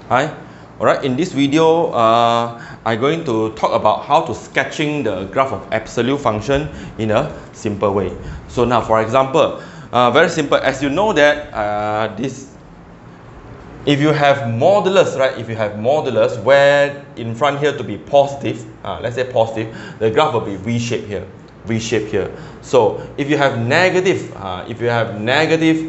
Hi. Alright, in this video, I'm going to talk about how to sketching the graph of absolute function in a simple way. So now, for example, very simple. As you know that if you have modulus, right? If you have modulus where in front here to be positive, let's say positive, the graph will be V-shaped here. V-shaped here. So if you have negative,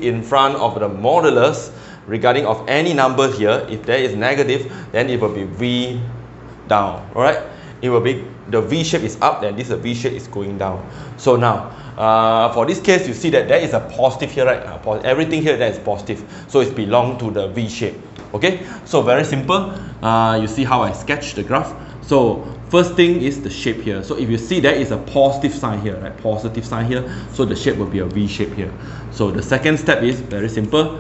in front of the modulus regarding of any number here, if there is negative, then it will be V down. Alright, it will be the V shape is up, then this V shape is going down. So now for this case, you see that there is a positive here, right? Everything here that is positive, so it belongs to the V shape. Okay, so very simple. You see how I sketch the graph. So first thing is the shape here. So if you see there is a positive sign here, right? Positive sign here, so the shape will be a V shape here. So the second step is very simple.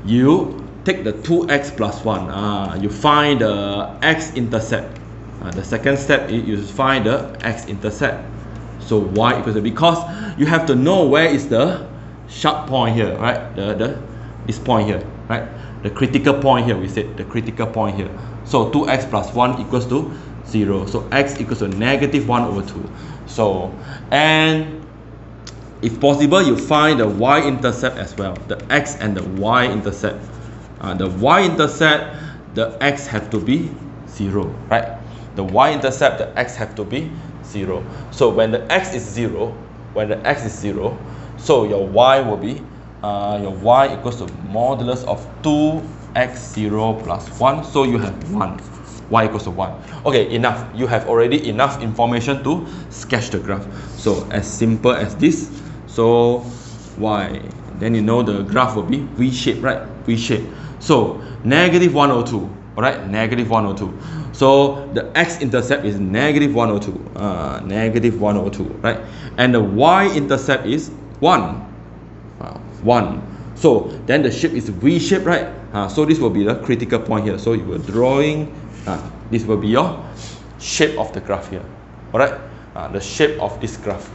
You take the 2x plus 1. You find the x-intercept. The second step is you find the x-intercept. So y equals to, because you have to know where is the sharp point here, right? This point here, right? The critical point here, we said the critical point here. So 2x plus 1 equals to 0. So x equals to negative 1 over 2. So, and if possible, you find the y-intercept as well, the x and the y-intercept. The y-intercept, the x have to be 0, right? The y-intercept, the x have to be 0. So when the x is 0, so your y will be, your y equals to modulus of 2x0 plus 1. So you have 1. Y equals to 1. Okay, enough. You have already enough information to sketch the graph. So as simple as this. So y, then you know the graph will be V-shaped, right? V-shaped. So negative 102. Alright, negative 102. So the x-intercept is negative 102. Negative 102, right? And the y-intercept is 1. 1. So then the shape is V-shaped, right? So this will be the critical point here. So you are drawing, this will be your shape of the graph here. Alright, the shape of this graph.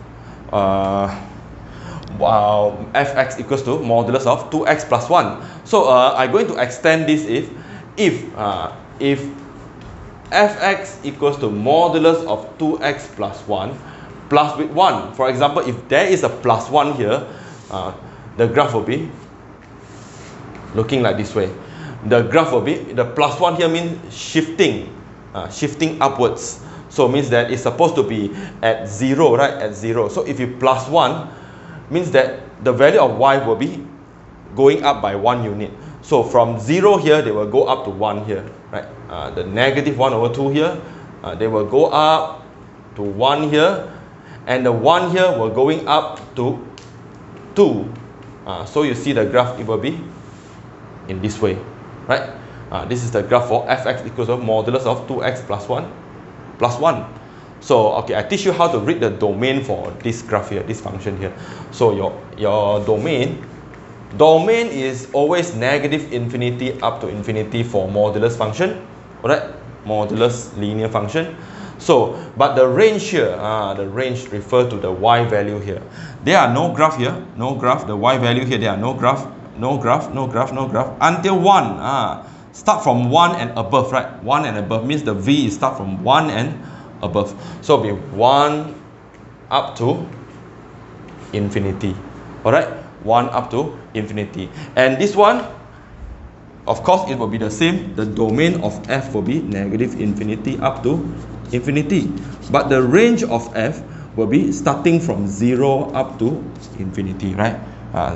Fx equals to modulus of 2x plus 1. So I'm going to extend this if fx equals to modulus of 2x plus 1 plus with 1. For example, if there is a plus 1 here, the graph will be looking like this way. The graph will be, the plus 1 here means shifting, shifting upwards. So means that it's supposed to be at 0, right? At 0. So if you plus 1, means that the value of y will be going up by 1 unit. So from 0 here, they will go up to 1 here, right? The negative 1 over 2 here, they will go up to 1 here, and the 1 here will going up to 2. So you see the graph, it will be in this way, right? This is the graph for fx equals to modulus of 2x plus 1 plus 1. So okay, I teach you how to read the domain for this graph here, this function here. So your domain is always negative infinity up to infinity for modulus function, alright? Modulus linear function. So, but the range here, the range refer to the y value here. There are no graph here, no graph. The y value here, there are no graph, no graph, no graph, no graph until 1. Start from 1 and above, right? 1 and above means the v is start from 1 and above. So be 1 up to infinity. Alright? 1 up to infinity. And this one, of course, it will be the same. The domain of f will be negative infinity up to infinity. But the range of f will be starting from 0 up to infinity, right?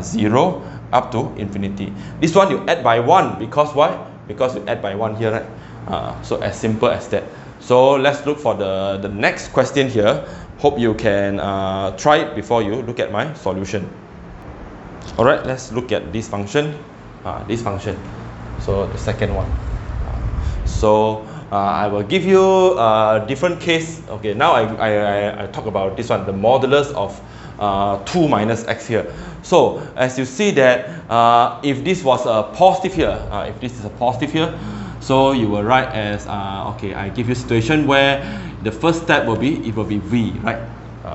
0 up to infinity. This one you add by 1 because why? Because you add by 1 here, right? So as simple as that. So let's look for the next question here. Hope you can try it before you look at my solution. Alright, let's look at this function. This function. So the second one. So I will give you a different case. Okay, now I talk about this one, the modulus of 2 minus x here. So as you see that if this was a positive here, if this is a positive here, so you will write as okay, I give you a situation where the first step will be, it will be v, right?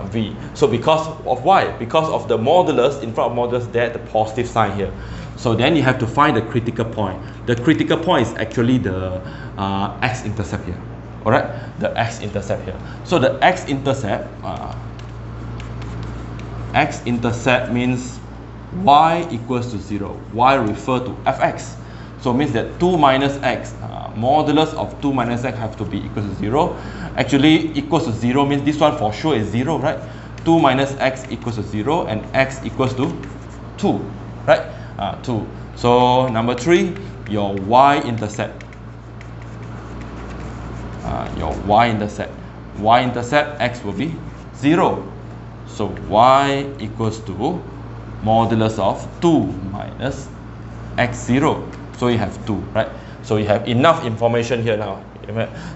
V. So because of why? Because of the modulus, in front of modulus, there the positive sign here. So then you have to find the critical point. The critical point is actually the x-intercept here. Alright, the x-intercept here. So the x-intercept means y equals to 0. Y refer to fx. So it means that 2 minus x, modulus of 2 minus x have to be equal to 0. Actually, equals to 0 means this one for sure is 0, right? 2 minus x equals to 0 and x equals to 2, right? 2. So number 3, your y-intercept. Your y-intercept. Y-intercept x will be 0. So y equals to modulus of 2 minus x0. So you have 2, right? So you have enough information here now.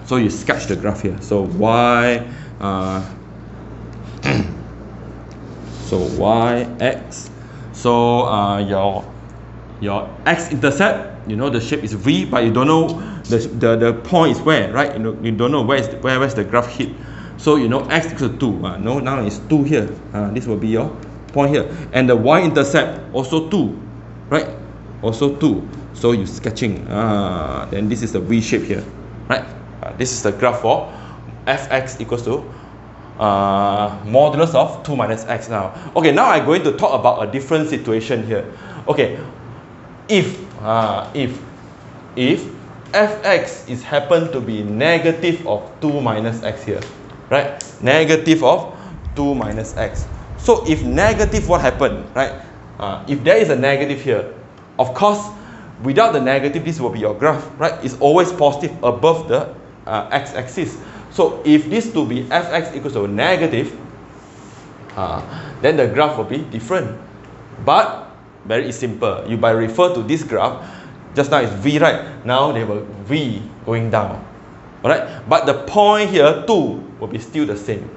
So you sketch the graph here. So y, so yx. So your x-intercept, you know the shape is v, but you don't know the point is where, right? You don't know where's the graph hit. So you know x equals to 2. No, now it's 2 here. This will be your point here. And the y-intercept also 2, right? Also 2. So you're sketching. Then this is the V shape here, right? This is the graph for fx equals to modulus of 2 minus x now. Okay, now I'm going to talk about a different situation here. Okay, if fx is happen to be negative of 2 minus x here, right? Negative of 2 minus x. So if negative, what happened, right? If there is a negative here, of course, without the negative, this will be your graph, right? It's always positive above the x-axis. So if this to be fx equals to negative, then the graph will be different. But very simple. You by refer to this graph, just now it's v, right? Now they will v going down, alright? But the point here 2 will be still the same,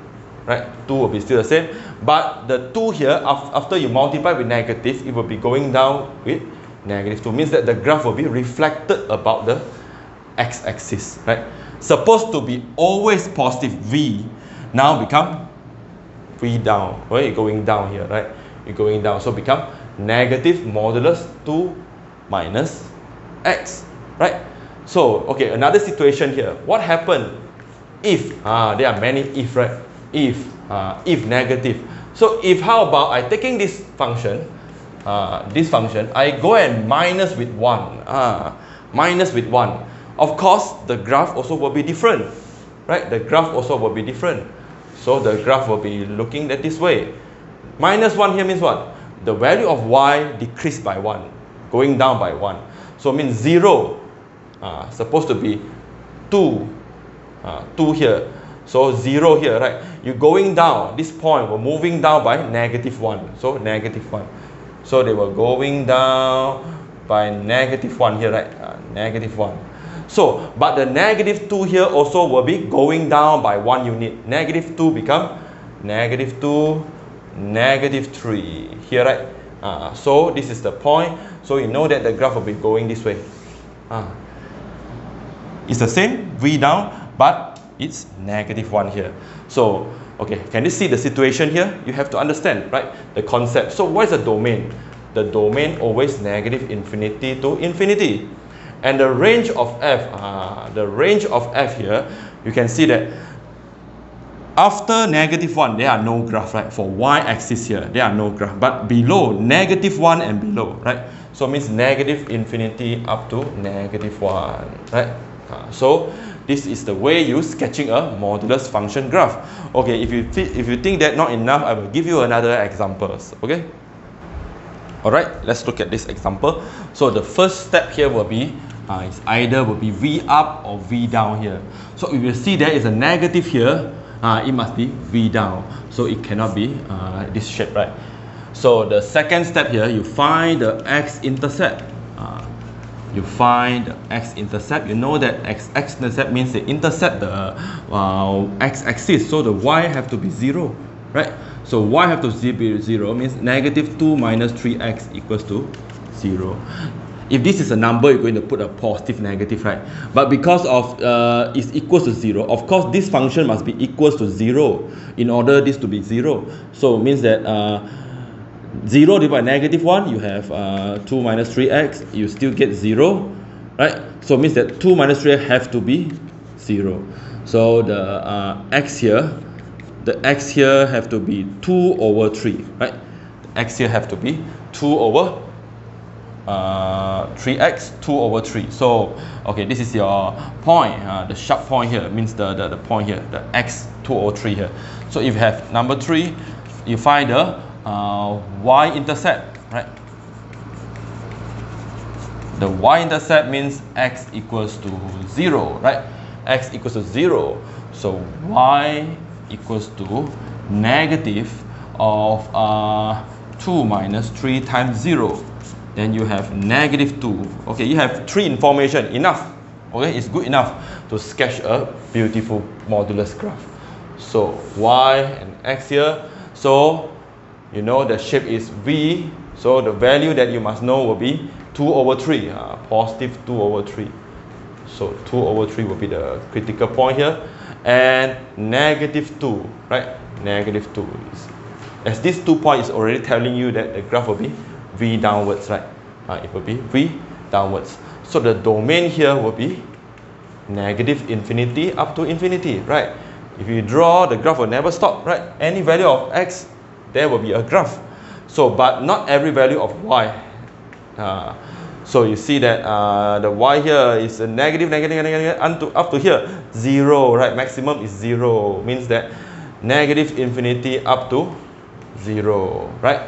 right? 2 will be still the same. But the 2 here, after you multiply with negative, it will be going down with negative 2. Means that the graph will be reflected about the x-axis, right? Supposed to be always positive v, now become v down, right? You're going down here, right? You're going down, so become negative modulus 2 minus x, right? So, okay, another situation here. What happened if, there are many if, right? If negative. So, if how about I taking this function, I go and minus with 1, minus with 1. Of course, the graph also will be different, right? The graph also will be different. So the graph will be looking at this way. Minus 1 here means what? The value of y decreased by 1, going down by 1. So it means 0, supposed to be 2 here. So 0 here, right? You're going down, this point, we're moving down by negative 1. So negative 1. So they were going down by negative 1 here, right? Negative 1. So, but the negative 2 here also will be going down by 1 unit. Negative 2 become negative 2, negative 3 here, right? So this is the point. So you know that the graph will be going this way. It's the same, V down, but it's negative 1 here. So, okay, can you see the situation here? You have to understand, right? The concept. So what is the domain? The domain always negative infinity to infinity. And the range of f, here, you can see that after negative 1, there are no graph, right? For y-axis here, there are no graph. But below, negative 1 and below, right? So it means negative infinity up to negative 1, right? So this is the way you sketching a modulus function graph. Okay, if you think that not enough, I will give you another examples. Okay. Alright, let's look at this example. So the first step here will be it's either will be V up or V down here. So if you see there is a negative here, it must be V down. So it cannot be this shape, right? So the second step here, you find the x-intercept. You find the x-intercept. You know that x-intercept means they intercept the x-axis. So the y have to be 0, right? So y have to be 0 means negative 2 minus 3x equals to 0. If this is a number, you're going to put a positive negative, right? But because of it's equals to 0, of course this function must be equals to 0 in order this to be 0. So it means that 0 divided by negative 1, you have 2 minus 3x, you still get 0, right? So it means that 2 minus 3x have to be 0. So the x here have to be 2 over 3, right? X here have to be 2 over 3x, 2 over 3. So, okay, this is your point, the sharp point here, means the point here, the x 2 over 3 here. So if you have number 3, you find the y-intercept, right? The y-intercept means x equals to 0, right? X equals to 0. So y equals to negative of 2 minus 3 times 0. Then you have negative 2. Okay, you have 3 information, enough. Okay, it's good enough to sketch a beautiful modulus graph. So y and x here. So you know the shape is V. So the value that you must know will be 2 over 3, positive 2 over 3. So 2 over 3 will be the critical point here. And negative 2, right? Negative 2 is, as these 2 points is already telling you that the graph will be V downwards, right? It will be V downwards. So the domain here will be negative infinity up to infinity, right? If you draw, the graph will never stop, right? Any value of x, there will be a graph. So, but not every value of y. So you see that the y here is a negative up to here 0, right? Maximum is 0, means that negative infinity up to 0, right?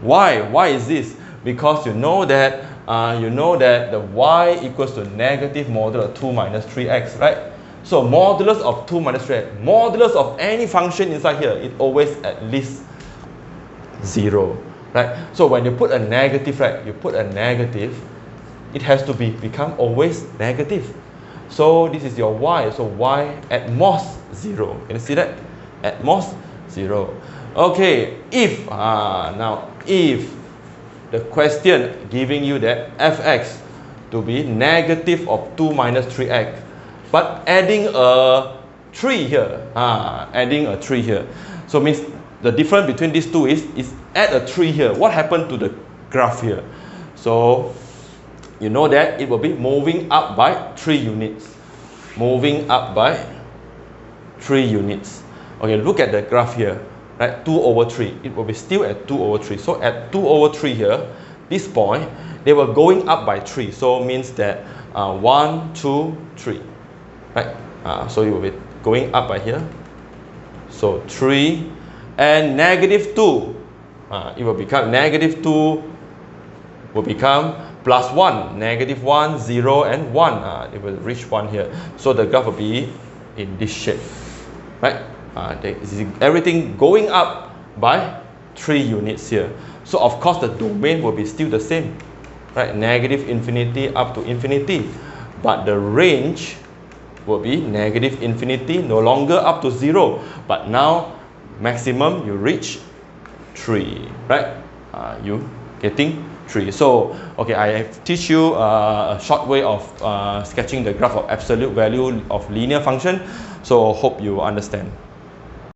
Why is this? Because you know that the y equals to negative modulus of 2 minus 3x, right? So modulus of 2 minus 3x, modulus of any function inside here, it always at least 0, right? So when you put a negative, right, you put a negative, it has to become always negative. So this is your y. So y at most 0. Can you see that? At most 0. Okay, if now if the question giving you that fx to be negative of 2 minus 3x, but adding a 3 here, adding a 3 here. So means the difference between these two is add a 3 here. What happened to the graph here? So you know that it will be moving up by 3 units. Moving up by 3 units. Okay, look at the graph here. Right, 2 over 3. It will be still at 2 over 3. So at 2 over 3 here, this point, they were going up by 3. So means that 1, 2, 3. Right? So it will be going up by here. So 3 and negative 2. It will become negative 2 will become plus 1. Negative 1, 0 and 1. It will reach 1 here. So the graph will be in this shape. Right? Everything going up by 3 units here. So of course the domain will be still the same, right? Negative infinity up to infinity, but the range will be negative infinity, no longer up to 0, but now maximum you reach 3, right? You getting 3. So okay, I have teach you a short way of sketching the graph of absolute value of linear function. So hope you understand.